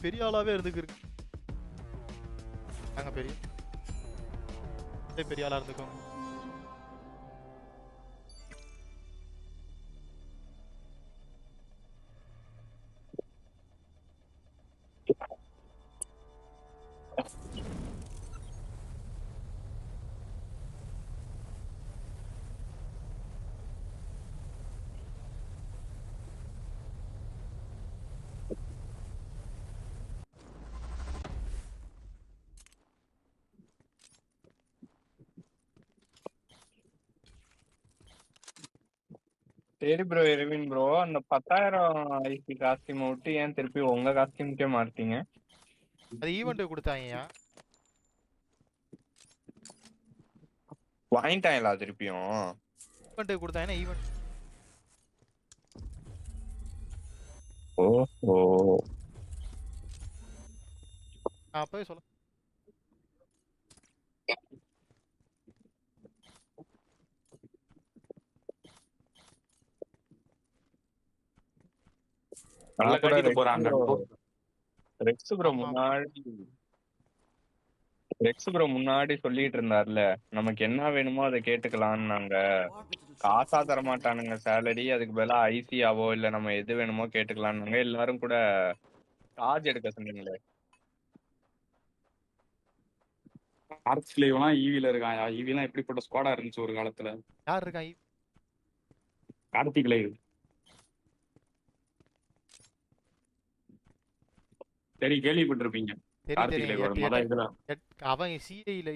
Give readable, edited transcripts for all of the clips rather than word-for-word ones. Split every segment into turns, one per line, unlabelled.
பெரிய ஆளாவே இருந்துக்கு நாங்க பெரிய பெரிய ஆளா இருந்துக்கோங்க.
சரி ப்ரோ எர்வின் ப்ரோ, அந்த 10,000 ஐசி காஸ்டியூம் விட்டு ஏன் திருப்பி உங்க காஸ்டியூம்க்கே மாட்டீங்க?
அது ஈவெண்ட்டுக்கு கொடுத்தாங்கய்யா.
வாங்கிட்டாங்களா திருப்பியும்?
ஈவெண்ட்டுக்கு கொடுத்தாங்கன்னா ஈவெண்ட்.
ஓஹோ.
அப்பவே சொல்ல
நல்லா கட்டிட்டு போறாங்க.
ரெக்ஸ் ப்ரோ
ஆமா
முன்னாடி சொல்லிட்டு இருந்தார்ல, நமக்கு என்ன வேணுமோ அதை கேட்டுக்கலாம்னு. நாங்க காசா தரமாட்டானுங்க சேலரி, அதுக்கு பதிலா ஐசியாவோ இல்ல நம்ம எது வேணுமோ கேட்டுக்கலாம்னுங்க. எல்லாரும் கூட சார்ஜ் எடுக்க சொன்னீங்களே.
ஆர்ட்ஸ்லேவெல்லாம் ஈவில இருக்கான். ஈவிலாம் எப்படிப்பட்ட ஸ்குவாடா இருந்துச்சு ஒரு காலத்துல.
யார் இருக்கா?
கார்த்திக் லைவ். சரி கேள்விப்பட்டிருப்பீங்க கார்த்திக் லைவ் மொதல் இதுல.
அவன் சிஐல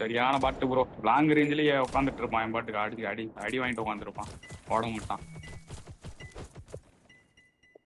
சரியான பாட்டு ப்ரோ. லாங் ரேஞ்சிலேயே உட்காந்துட்டு இருப்பான் என் பாட்டுக்கு. அடி அடி அடி வாங்கிட்டு உட்காந்துருப்பான், ஓட மாட்டான்.